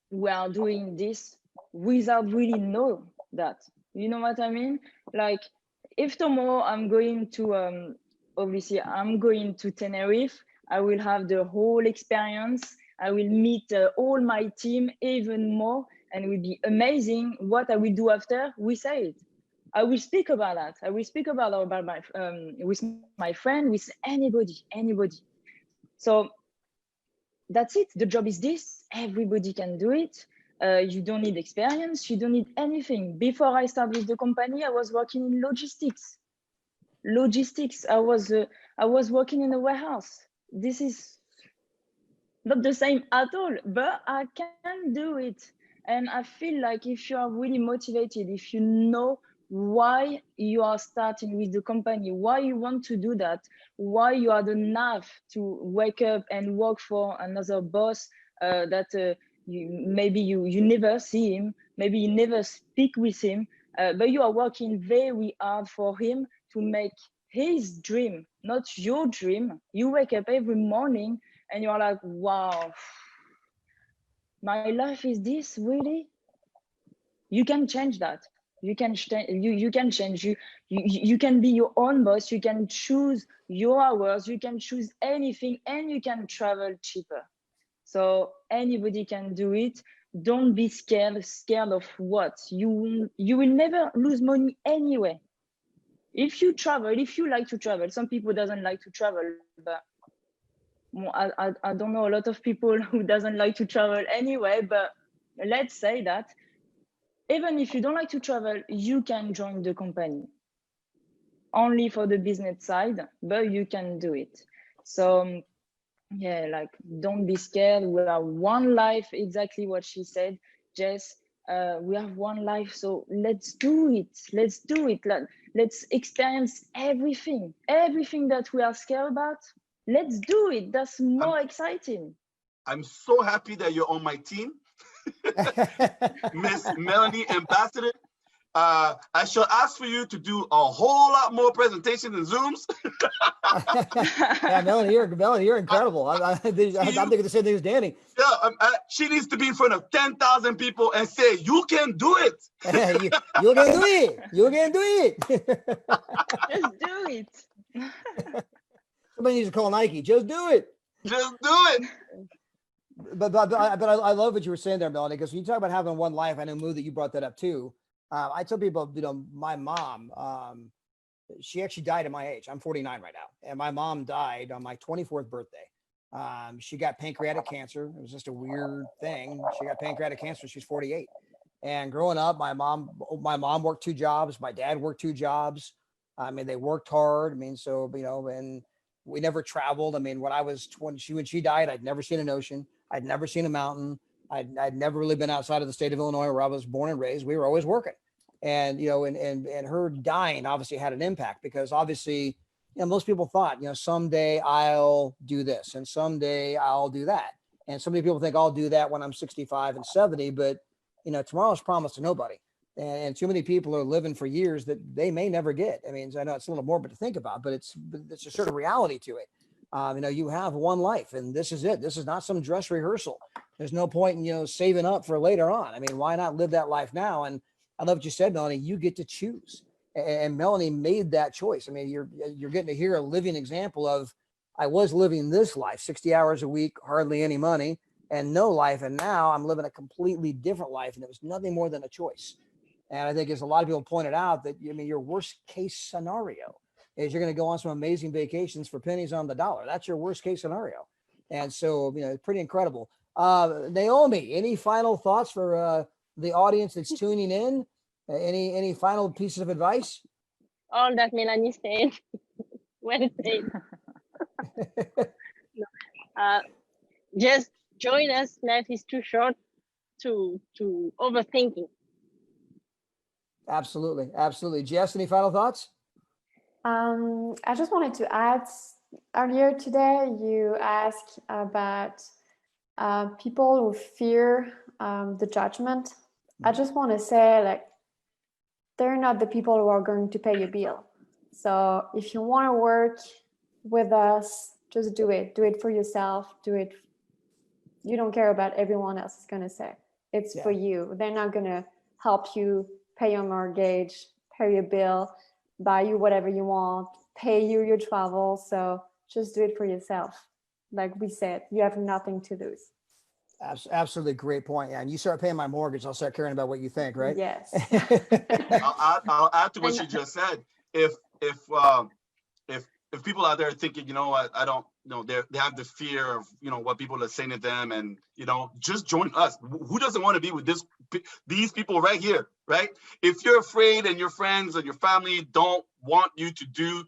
we are doing this without really know that. You know what I mean? Like if tomorrow I'm going to, obviously I'm going to Tenerife, I will have the whole experience. I will meet all my team even more, and it will be amazing. What I will do after, we say it. I will speak about that. I will speak about my with my friend, with anybody. So that's it. The job is this. Everybody can do it. You don't need experience. You don't need anything. Before I started the company, I was working in logistics. I was working in a warehouse. This is not the same at all, but I can do it. And I feel like if you are really motivated, if you know why you are starting with the company, why you want to do that, why you are the nav to wake up and work for another boss that maybe you never see him, maybe you never speak with him, but you are working very hard for him to make his dream, not your dream. You wake up every morning and you're like, wow, my life is this, really? You can change that. You can change. You can be your own boss. You can choose your hours. You can choose anything, and you can travel cheaper. So anybody can do it. Don't be scared of what you will never lose money anyway. if you travel, if you like to travel, some people doesn't like to travel, but I don't know a lot of people who doesn't like to travel anyway, but let's say that even if you don't like to travel, you can join the company only for the business side, but you can do it. So yeah, like, don't be scared. We have one life, exactly what she said, Jess. We have one life, so let's do it. Let's do it. Let's experience everything that we are scared about. Let's do it. That's more exciting. I'm so happy that you're on my team, Miss Melanie Ambassador. I shall ask for you to do a whole lot more presentations and Zooms. Yeah, Melanie, you're incredible. I'm thinking the same thing as Danny. Yeah, she needs to be in front of 10,000 people and say, "You can do it. You can do it. You can do it." Just do it. Somebody needs to call Nike. Just do it. Just do it." But I love what you were saying there, Melanie, because when you talk about having one life, I know, Moo, that you brought that up too. I tell people, my mom, she actually died at my age. I'm 49 right now. And my mom died on my 24th birthday. She got pancreatic cancer. It was just a weird thing. She got pancreatic cancer. She's 48. And growing up, my mom worked 2 jobs. My dad worked 2 jobs. I mean, they worked hard. I mean, so, and we never traveled. I mean, when she died, I'd never seen an ocean. I'd never seen a mountain. I'd never really been outside of the state of Illinois where I was born and raised. We were always working. And, and her dying obviously had an impact, because obviously, most people thought, someday I'll do this and someday I'll do that. And so many people think I'll do that when I'm 65 and 70, but, tomorrow's promised to nobody. And too many people are living for years that they may never get. I mean, I know it's a little morbid to think about, but it's a certain reality to it. You have one life, and this is it. This is not some dress rehearsal. There's no point in, saving up for later on. I mean, why not live that life now? And I love what you said, Melanie. You get to choose, and Melanie made that choice. I mean, you're getting to hear a living example of, I was living this life, 60 hours a week, hardly any money, and no life, and now I'm living a completely different life, and it was nothing more than a choice. And I think, as a lot of people pointed out, that your worst case scenario is you're going to go on some amazing vacations for pennies on the dollar. That's your worst case scenario, and so pretty incredible. Naomi, any final thoughts for the audience that's tuning in? Any final pieces of advice? All that Melanie said. Well said. Just join us. Life is too short to overthinking. Absolutely. Jess, any final thoughts? I just wanted to add, earlier today you asked about people who fear the judgment. I just want to say, they're not the people who are going to pay your bill. So if you want to work with us, just do it. Do it for yourself. Do it. You don't care about everyone else is going to say. It's for you. They're not going to help you pay your mortgage, pay your bill, buy you whatever you want, pay you your travel. So just do it for yourself. Like we said, you have nothing to lose. Absolutely, great point. Yeah, and you start paying my mortgage, I'll start caring about what you think, right? Yes. I'll add to what she just said. If people out there thinking, I don't, they have the fear of, what people are saying to them, and just join us. Who doesn't want to be with these people right here, right? If you're afraid and your friends and your family don't want you to do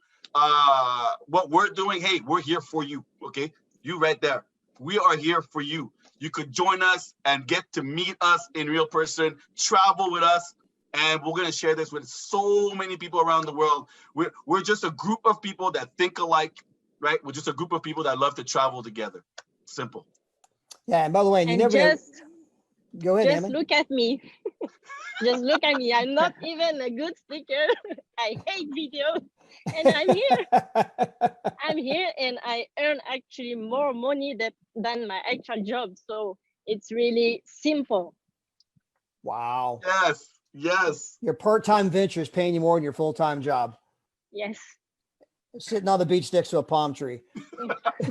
what we're doing, hey, we're here for you. Okay, you right there. We are here for you. You could join us and get to meet us in real person, travel with us, and we're going to share this with so many people around the world. We're just a group of people that think alike, right? We're just a group of people that love to travel together. Simple. Yeah, and by the way, you never go ahead. Just look at me. Just look at me. I'm not even a good speaker. I hate videos, and I'm here. I'm here, and I earn actually more money than my actual job. So it's really simple. Wow. Yes. Your part-time venture is paying you more than your full-time job. Yes. Sitting on the beach next to a palm tree.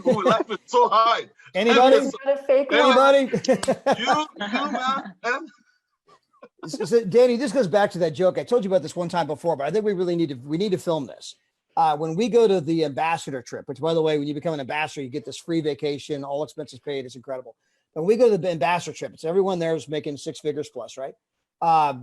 Ooh, life is so hard. Anybody? Anybody? You, man. So, Danny, this goes back to that joke. I told you about this one time before, but I think we really need to film this. When we go to the ambassador trip, which by the way, when you become an ambassador, you get this free vacation, all expenses paid. It's incredible. When we go to the ambassador trip, it's everyone there is making 6 figures plus, right? I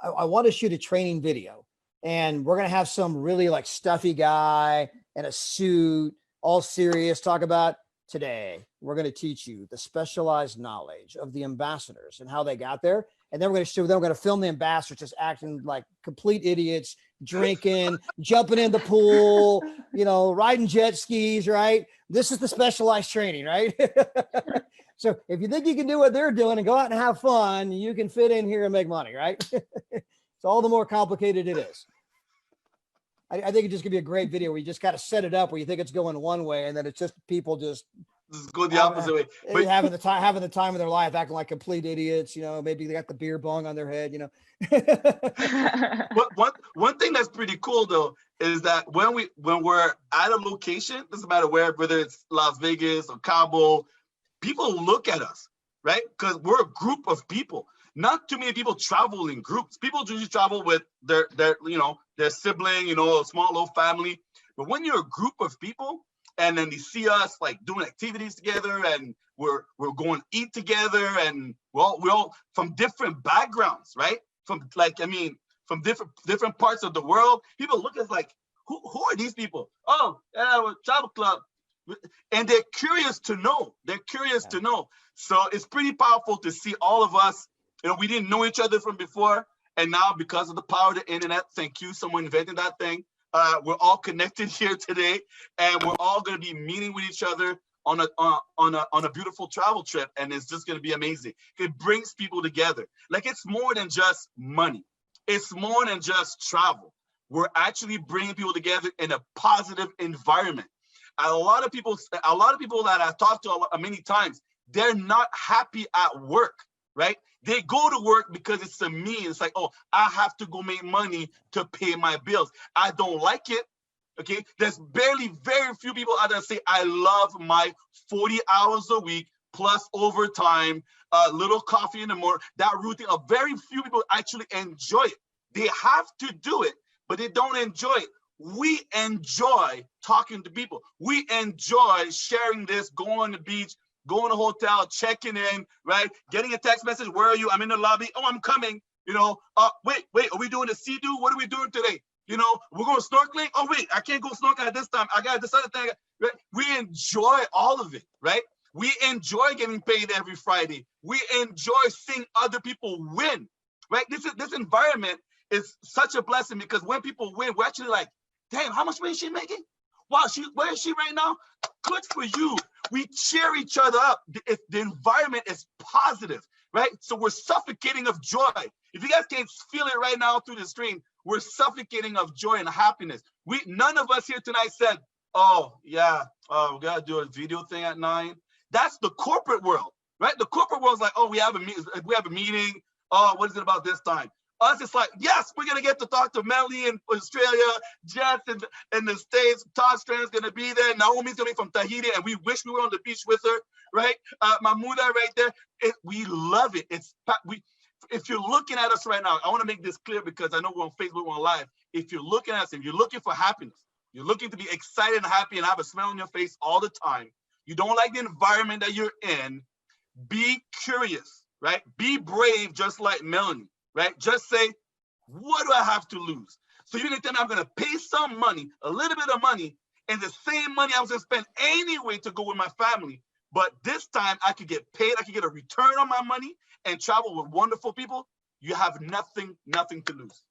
want to shoot a training video, and we're going to have some really like stuffy guy in a suit, all serious, talk about today. We're going to teach you the specialized knowledge of the ambassadors and how they got there. And then we're going to show them, we're going to film the ambassadors just acting like complete idiots, drinking, jumping in the pool, riding jet skis, right? This is the specialized training, right? So if you think you can do what they're doing and go out and have fun, you can fit in here and make money, right? It's all the more complicated it is. I think it just could be a great video where you just kind of set it up where you think it's going one way and then it's just people just go the opposite way. But having the time of their life, acting like complete idiots, maybe they got the beer bong on their head, But one thing that's pretty cool though is that when we're at a location, doesn't matter whether it's Las Vegas or Cabo, people look at us, right? Because we're a group of people. Not too many people travel in groups. People usually travel with their sibling, a small little family. But when you're a group of people and then they see us like doing activities together and we're going to eat together and we're all from different backgrounds, right? From different parts of the world. People look at us like, who are these people? Oh, yeah, we're a travel club. And they're curious to know. To know. So it's pretty powerful to see all of us. We didn't know each other from before. And now because of the power of the internet, thank you, someone invented that thing. We're all connected here today. And we're all going to be meeting with each other on a beautiful travel trip. And it's just going to be amazing. It brings people together. Like it's more than just money. It's more than just travel. We're actually bringing people together in a positive environment. A lot of people that I've talked to many times, they're not happy at work, right? They go to work because it's a means. It's like, oh, I have to go make money to pay my bills. I don't like it. Okay, there's very few people out there say, I love my 40 hours a week plus overtime, little coffee in the morning, that routine. Very few people actually enjoy it. They have to do it, but they don't enjoy it. We enjoy talking to people. We enjoy sharing this, going on the beach, going to a hotel, checking in, right? Getting a text message, where are you? I'm in the lobby. Oh, I'm coming. Wait, are we doing the sea-doo? What are we doing today? We're going snorkeling. Oh, wait, I can't go snorkeling at this time. I got this other thing. Right? We enjoy all of it, right? We enjoy getting paid every Friday. We enjoy seeing other people win, right? This environment is such a blessing because when people win, we're actually like, damn, how much money is she making? Wow, where is she right now? Good for you. We cheer each other up. The environment is positive, right? So we're suffocating of joy. If you guys can't feel it right now through the screen, we're suffocating of joy and happiness. None of us here tonight said, oh, yeah, we got to do a video thing at 9. That's the corporate world, right? The corporate world is like, oh, we have a meeting. Oh, what is it about this time? Us, it's like, yes, we're going to get to talk to Melanie in Australia, Jess in the States, Todd Strand is going to be there, Naomi's going to be from Tahiti, and we wish we were on the beach with her, right? Mahmouda right there. We love it. If you're looking at us right now, I want to make this clear because I know we're on Facebook, we're on live. If you're looking at us, if you're looking for happiness, you're looking to be excited and happy and have a smile on your face all the time, you don't like the environment that you're in, be curious, right? Be brave, just like Melanie. Right? Just say, what do I have to lose? So you're going to tell me I'm going to pay some money, a little bit of money, and the same money I was going to spend anyway to go with my family. But this time I could get paid, I could get a return on my money and travel with wonderful people. You have nothing to lose.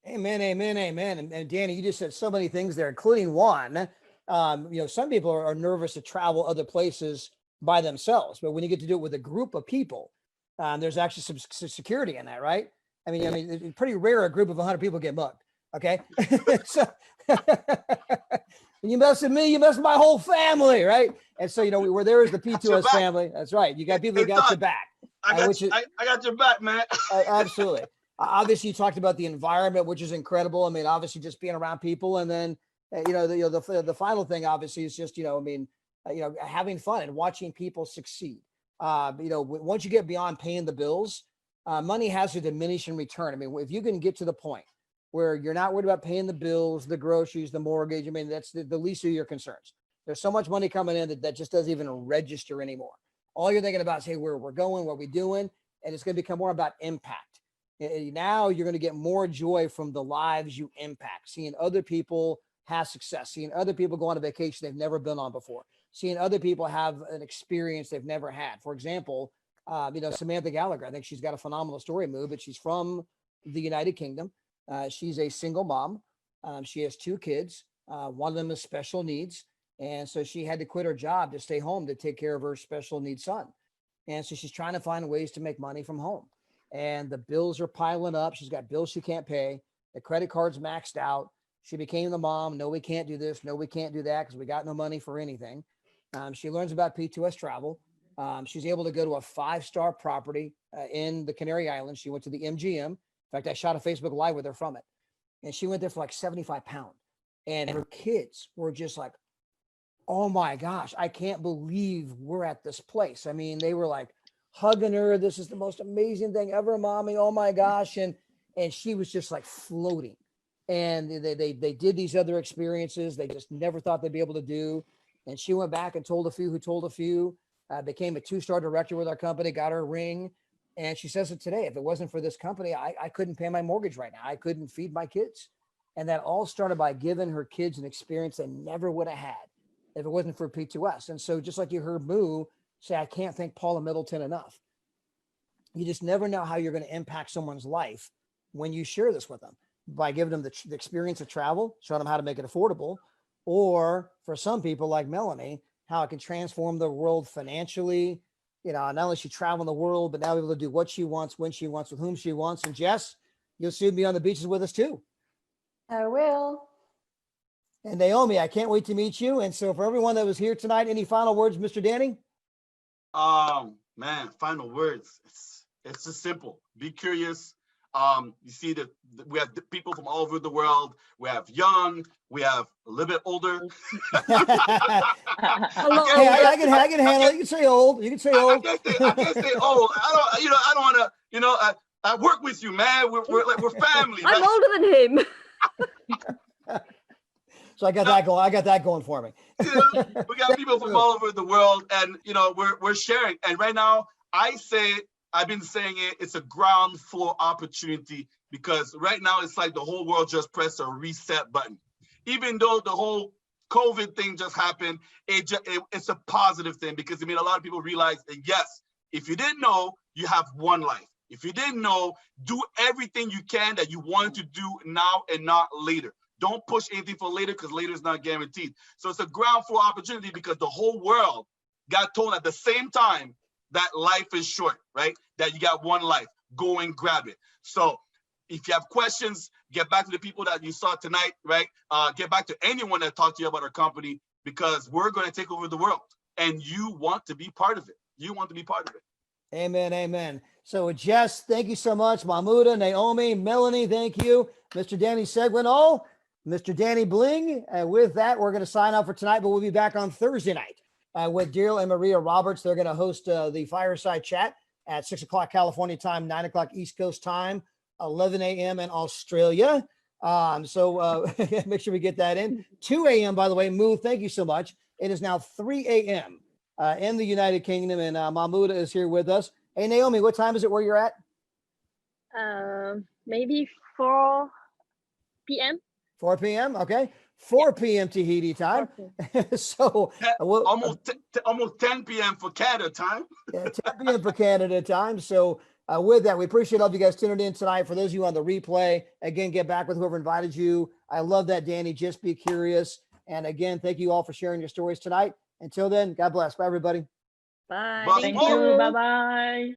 Amen, amen, amen. And Danny, you just said so many things there, including one. Some people are nervous to travel other places by themselves, but when you get to do it with a group of people, there's actually some security in that, right? I mean, it's pretty rare a group of 100 people get mugged. Okay, so you mess with me, you mess with my whole family, right? And so we're there as the P2S family. That's right. You got people who got your back. I got your back, man. Absolutely. Obviously, you talked about the environment, which is incredible. I mean, obviously, just being around people, and then the final thing, obviously, is just having fun and watching people succeed. Once you get beyond paying the bills, money has a diminishing return. I mean, if you can get to the point where you're not worried about paying the bills, the groceries, the mortgage, I mean, that's the least of your concerns. There's so much money coming in that just doesn't even register anymore. All you're thinking about is, hey, where we're going, what we're doing, and it's going to become more about impact. And now you're going to get more joy from the lives you impact, seeing other people have success, seeing other people go on a vacation they've never been on before, seeing other people have an experience they've never had. For example, Samantha Gallagher, I think she's got a phenomenal story, Moo, but she's from the United Kingdom. She's a single mom. She has 2 kids. One of them is special needs. And so she had to quit her job to stay home to take care of her special needs son. And so she's trying to find ways to make money from home. And the bills are piling up. She's got bills she can't pay. The credit card's maxed out. She became the mom. No, we can't do this. No, we can't do that because we got no money for anything. She learns about P2S travel. She's able to go to a 5-star property in the Canary Islands. She went to the MGM. In fact, I shot a Facebook Live with her from it. And she went there for like 75 pounds. And her kids were just like, oh my gosh, I can't believe we're at this place. I mean, they were like hugging her. This is the most amazing thing ever, mommy. Oh my gosh. And she was just like floating. And they did these other experiences they just never thought they'd be able to do. And she went back and told a few who told a few, became a 2-star director with our company, got her a ring. And she says it today, if it wasn't for this company, I couldn't pay my mortgage right now. I couldn't feed my kids. And that all started by giving her kids an experience they never would have had if it wasn't for P2S. And so just like you heard Moo say, I can't thank Paula Middleton enough. You just never know how you're going to impact someone's life when you share this with them by giving them the experience of travel, showing them how to make it affordable, or for some people like Melanie, how it can transform the world financially. Not only she travel the world, but now able to do what she wants, when she wants, with whom she wants. And Jess, you'll soon be on the beaches with us too. I will. And Naomi, I can't wait to meet you. And so for everyone that was here tonight, any final words, Mr. Danny? Man, final words. It's just simple. Be curious. You see that we have people from all over the world. We have young, we have a little bit older. I can handle it. You can say old. You can say old. I can't say old. I don't want to, I work with you, man. We're family. I'm right? older than him. So I got that going. I got that going for me. We got people from all over the world, and we're sharing. And right now, I've been saying it's a ground floor opportunity, because right now it's like the whole world just pressed a reset button. Even though the whole COVID thing just happened, it's a positive thing, because it made a lot of people realize that yes, if you didn't know, you have one life. If you didn't know, do everything you can that you want to do now and not later. Don't push anything for later, because later is not guaranteed. So it's a ground floor opportunity, because the whole world got told at the same time that life is short, right? That you got one life. Go and grab it. So if you have questions, get back to the people that you saw tonight, right? Get back to anyone that talked to you about our company, because we're going to take over the world, and you want to be part of it. You want to be part of it. Amen. Amen. So Jess, thank you so much. Mahmouda, Naomi, Melanie, thank you. Mr. Danny Seguinol, Mr. Danny Bling. And with that, we're going to sign off for tonight, but we'll be back on Thursday night with Daryl and Maria Roberts. They're going to host the fireside chat at 6 o'clock California time, 9 o'clock East Coast time, 11 a.m. in Australia. So make sure we get that in. 2 a.m., by the way, Moo, thank you so much. It is now 3 a.m. In the United Kingdom, and Mahmouda is here with us. Hey, Naomi, what time is it where you're at? Maybe 4 p.m. 4 p.m. Okay. 4 p.m. Tahiti time. So almost 10 p.m. for Canada time. 10 p.m. for Canada time. So with that, we appreciate all of you guys tuning in tonight. For those of you on the replay, again, get back with whoever invited you. I love that, Danny. Just be curious. And again, thank you all for sharing your stories tonight. Until then, God bless. Bye, everybody. Bye. Thank you. Bye-bye.